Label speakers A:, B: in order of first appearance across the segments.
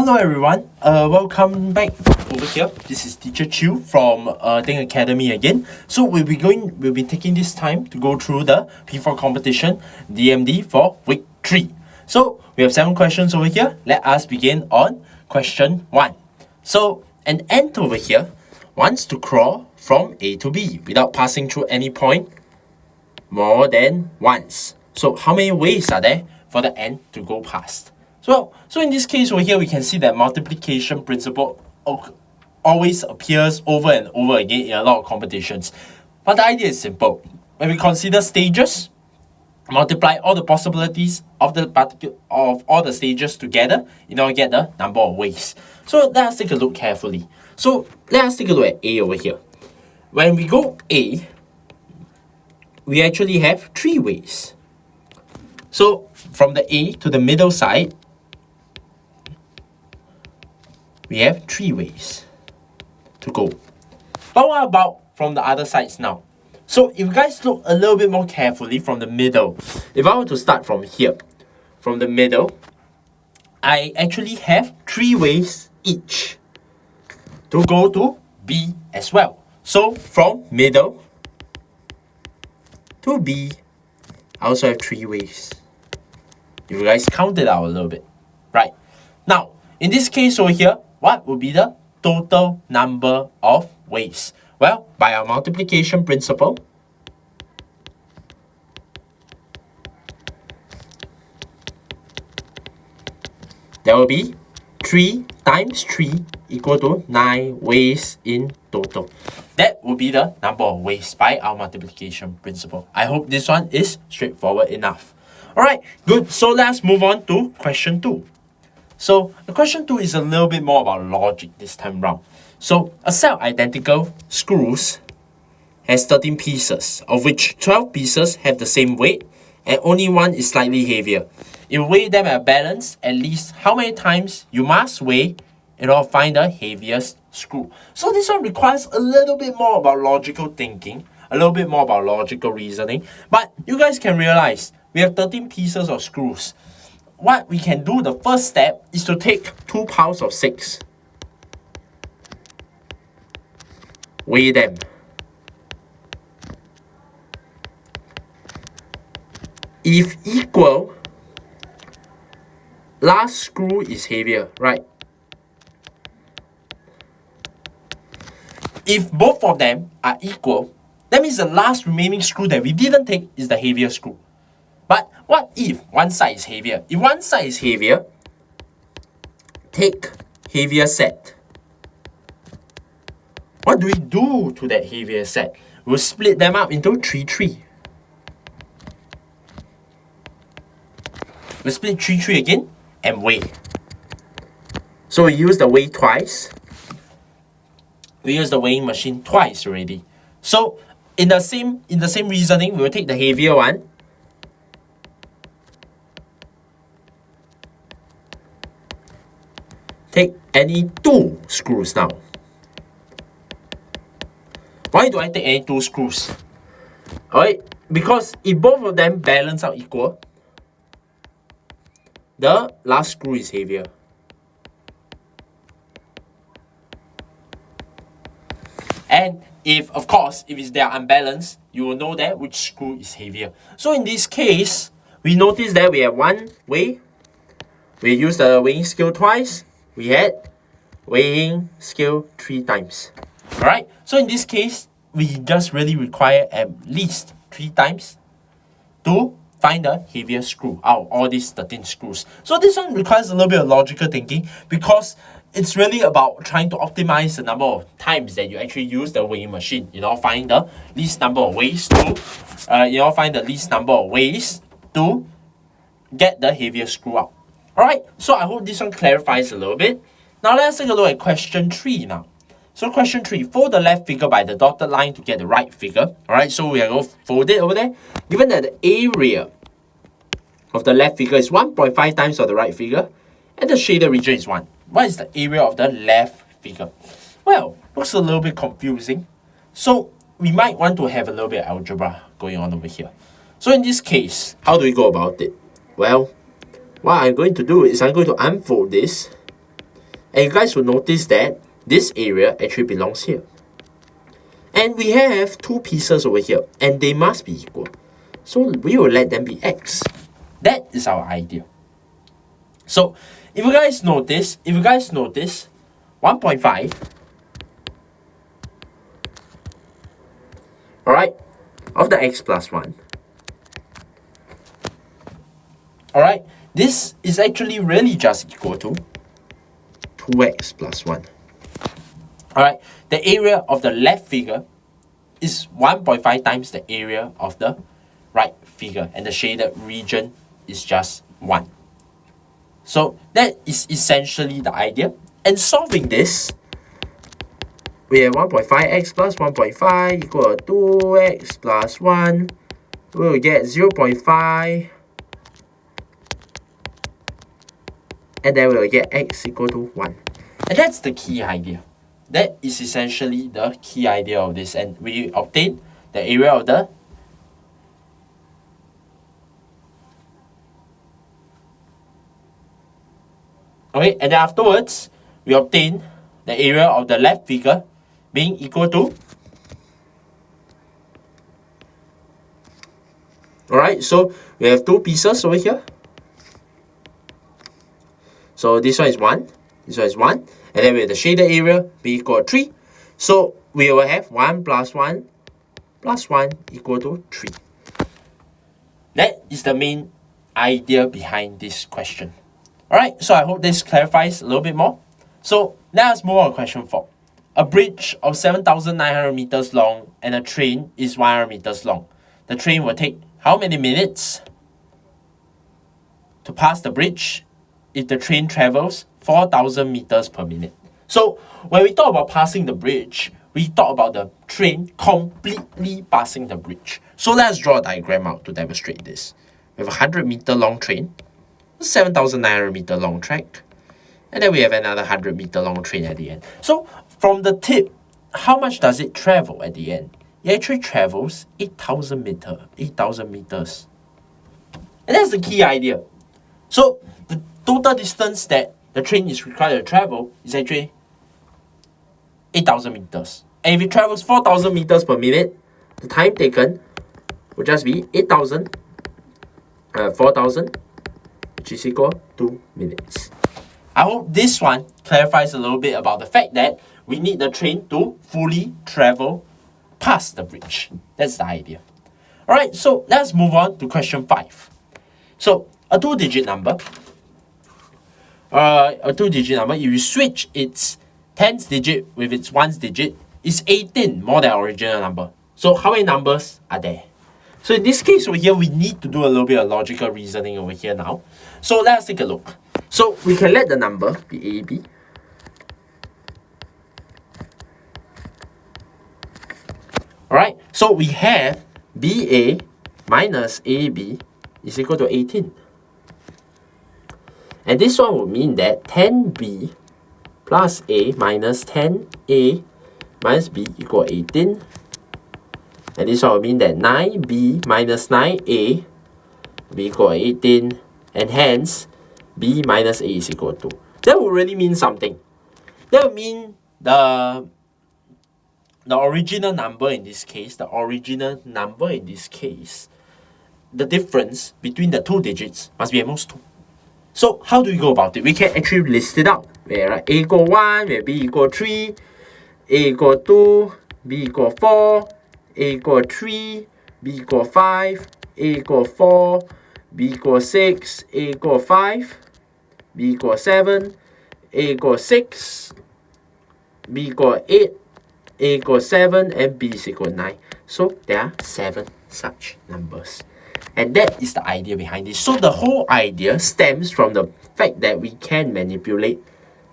A: Hello everyone, welcome back over here. This is Teacher ChiYew from Think Academy again. So we'll be taking this time to go through the P4 competition DMD for week 3. So we have 7 questions over here. Let us begin on question 1. So an ant over here wants to crawl from A to B without passing through any point more than once. So how many ways are there for the ant to go past? So in this case over here, we can see that multiplication principle always appears over and over again in a lot of competitions. But the idea is simple. When we consider stages, multiply all the possibilities of all the stages together in order to get the number of ways. So let us take a look carefully. So let us take a look at A over here. When we go A, we actually have 3 ways. So from the A to the middle side, we have 3 ways to go. But what about from the other sides now? So if you guys look a little bit more carefully from the middle, if I were to start from here, from the middle, I actually have 3 ways each to go to B as well. So from middle to B, I also have 3 ways. If you guys count it out a little bit, right? Now, in this case over here, what would be the total number of ways? Well, by our multiplication principle, there will be 3 times 3 equal to 9 ways in total. That will be the number of ways by our multiplication principle. I hope this one is straightforward enough. Alright, good. So let's move on to question 2. So the question 2 is a little bit more about logic this time round. So a set of identical screws has 13 pieces, of which 12 pieces have the same weight and only one is slightly heavier. If you weigh them at balance, at least how many times you must weigh in order to find the heaviest screw. So this one requires a little bit more about logical thinking, a little bit more about logical reasoning. But you guys can realize we have 13 pieces of screws. What we can do, the first step, is to take 2 piles of 6. Weigh them. If equal, last screw is heavier, right? If both of them are equal, that means the last remaining screw that we didn't take is the heavier screw. But what if one side is heavier? If one side is heavier, take heavier set. What do we do to that heavier set? We'll split them up into 3. We'll split 3 again and weigh. So we use the weigh twice. We use the weighing machine twice already. So in the same reasoning, we'll take the heavier one. Take any 2 screws now. Why do I take any 2 screws? Alright, because if both of them balance out equal, the last screw is heavier. And if they are unbalanced, you will know that which screw is heavier. So in this case, we notice that we have 1 weigh. We use the weighing scale twice. We had weighing scale 3 times. Alright, so in this case, we just really require at least 3 times to find the heavier screw out of all these 13 screws. So this one requires a little bit of logical thinking because it's really about trying to optimize the number of times that you actually use the weighing machine. Find the least number of ways to get the heavier screw out. Alright, so I hope this one clarifies a little bit. Now let's take a look at question 3 now. So question 3, fold the left figure by the dotted line to get the right figure. Alright, so we are going to fold it over there. Given that the area of the left figure is 1.5 times of the right figure, and the shaded region is 1. What is the area of the left figure? Well, looks a little bit confusing. So we might want to have a little bit of algebra going on over here. So in this case, how do we go about it? Well, what I'm going to do is I'm going to unfold this And you guys will notice that this area actually belongs here. And we have two pieces over here, and they must be equal. So we will let them be x. That is our idea. So if you guys notice, 1.5, alright, of the x plus 1. Alright, this is actually really just equal to 2x plus 1. Alright, the area of the left figure is 1.5 times the area of the right figure, and the shaded region is just 1. So that is essentially the idea. And solving this, we have 1.5x plus 1.5 equal to 2x plus 1. We'll get 0.5. And then we'll get x equal to 1. And that's the key idea. That is essentially the key idea of this. And we obtain the area of the and then afterwards, we obtain the area of the left figure being equal to, alright, so we have two pieces over here. So this one is 1, this one is 1, and then we have the shaded area be equal to 3. So we will have 1 plus 1 plus 1 equal to 3. That is the main idea behind this question. Alright, so I hope this clarifies a little bit more. So let us move on to question 4. A bridge of 7,900 meters long and a train is 100 meters long. The train will take how many minutes to pass the bridge if the train travels 4,000 meters per minute? So when we talk about passing the bridge, we talk about the train completely passing the bridge. So let's draw a diagram out to demonstrate this. We have a 100-meter long train, 7,900 meter long track, and then we have another 100-meter long train at the end. So from the tip, how much does it travel at the end? It actually travels 8,000 meters. And that's the key idea. So the total distance that the train is required to travel is actually 8,000 meters. And if it travels 4,000 meters per minute, the time taken will just be 4,000, which is equal to 2 minutes. I hope this one clarifies a little bit about the fact that we need the train to fully travel past the bridge. That's the idea. Alright, so let's move on to question 5. So a two-digit number, if you switch its tens digit with its ones digit, is 18 more than original number. So how many numbers are there? So in this case over here, we need to do a little bit of logical reasoning over here now. So let's take a look. So we can let the number be AB. Alright, so we have BA minus AB is equal to 18. And this one would mean that 10B plus A minus 10A minus B equal 18. And this one will mean that 9B minus 9A will be equal to 18. And hence, B minus A is equal to 2. That would really mean something. That would mean the original number in this case, the difference between the two digits must be at most 2. So how do we go about it? We can actually list it out. Where A equal 1, where B equal 3, A equal 2, B equal 4, A equal 3, B equal 5, A equal 4, B equal 6, A equal 5, B equal 7, A equal 6, B equal 8, A equal 7, and B is equal 9. So there are 7 such numbers. And that is the idea behind this. So the whole idea stems from the fact that we can manipulate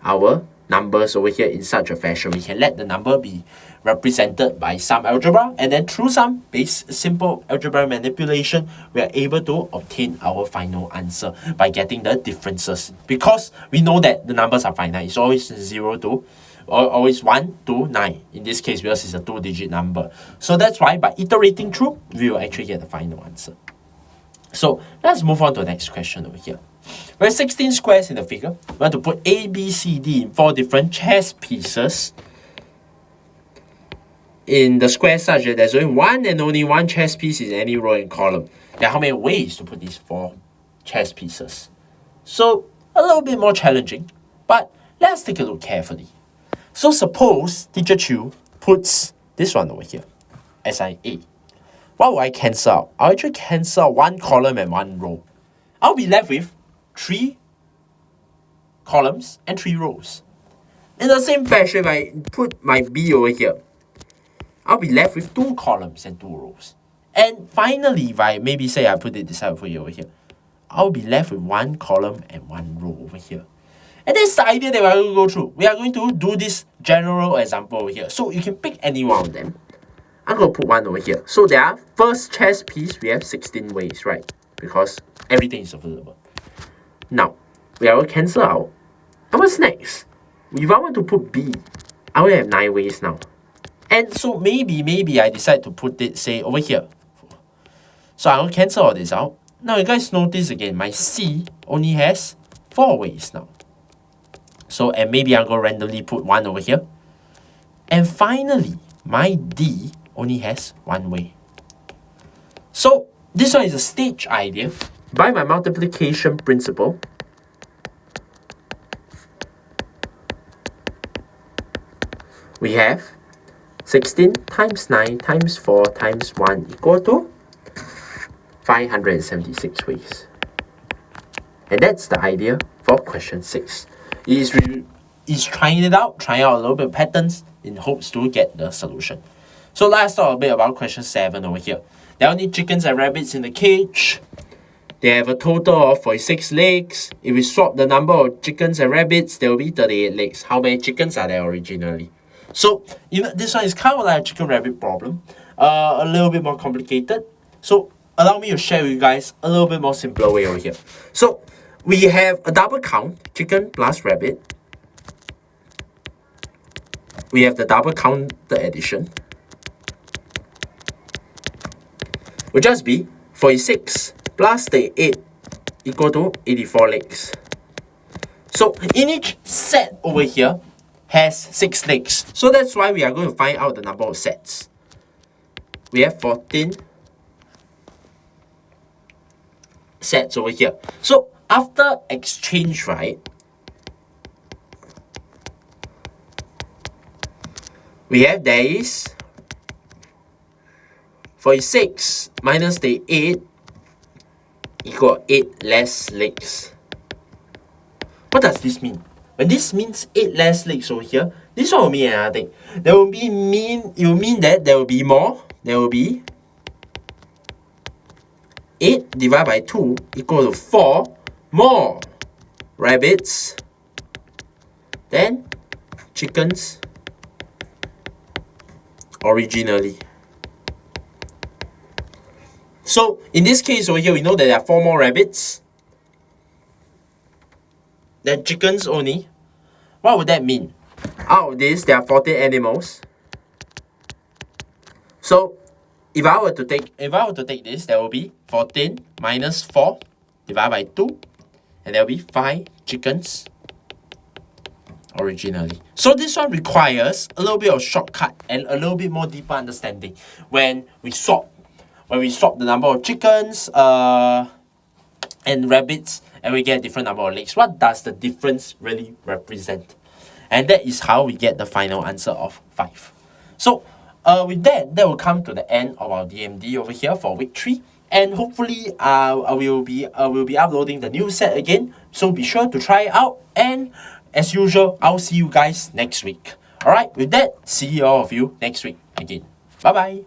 A: our numbers over here in such a fashion. We can let the number be represented by some algebra, and then through some simple algebra manipulation, we are able to obtain our final answer by getting the differences. Because we know that the numbers are finite. It's always 0 to always 1 to 9. In this case, because it's a 2-digit number. So that's why by iterating through, we will actually get the final answer. So let's move on to the next question over here. We have 16 squares in the figure. We want to put A, B, C, D in 4 different chess pieces in the square such that there's only one and only one chess piece in any row and column. There are how many ways to put these 4 chess pieces? So a little bit more challenging, but let's take a look carefully. So suppose Teacher Chew puts this one over here as an A. What will I cancel out? I'll actually cancel out 1 column and 1 row. I'll be left with 3 columns and 3 rows. In the same fashion, if I put my B over here, I'll be left with 2 columns and 2 rows. And finally, if I maybe say I put it this side over here, I'll be left with 1 column and 1 row over here. And that's the idea that we're going to go through. We are going to do this general example over here. So you can pick any one of them. I'm going to put 1 over here. So there are first chess piece, we have 16 ways, right? Because everything is available. Now, we are going to cancel out. And what's next? If I want to put B, I will have 9 ways now. And so maybe I decide to put it, say, over here. So I'm going to cancel all this out. Now you guys notice again, my C only has 4 ways now. So, and maybe I'm going to randomly put 1 over here. And finally, my D only has 1 way. So, this one is a stage idea. By my multiplication principle, we have 16 times 9 times 4 times 1 equal to 576 ways. And that's the idea for question 6. Is trying it out, trying out a little bit of patterns in hopes to get the solution. So let's talk a bit about question 7 over here. There are only chickens and rabbits in the cage. They have a total of 46 legs. If we swap the number of chickens and rabbits, there will be 38 legs. How many chickens are there originally? So this one is kind of like a chicken rabbit problem. A little bit more complicated. So allow me to share with you guys a little bit more simpler way over here. So we have a double count, chicken plus rabbit. We have the double counted addition. Will just be 46 plus the 8 equal to 84 legs. So in each set over here has 6 legs. So that's why we are going to find out the number of sets. We have 14 sets over here. So after exchange, right, we have there is 46 minus the 8 equal 8 less legs. What does this mean? When this means 8 less legs over here, this one will mean another thing. It will mean that there will be more. There will be 8 divided by 2 equal to 4 more rabbits than chickens originally. So in this case over here, we know that there are 4 more rabbits than chickens only. What would that mean? Out of this, there are 14 animals. So if I were to take this, there will be 14 minus 4 divided by 2, and there will be 5 chickens originally. So this one requires a little bit of shortcut and a little bit more deeper understanding when we swap the number of chickens and rabbits, and we get a different number of legs. What does the difference really represent? And that is how we get the final answer of 5. So with that will come to the end of our DMD over here for week 3. And hopefully I will be uploading the new set again. So be sure to try it out. And as usual, I'll see you guys next week. Alright, with that, see all of you next week again. Bye bye.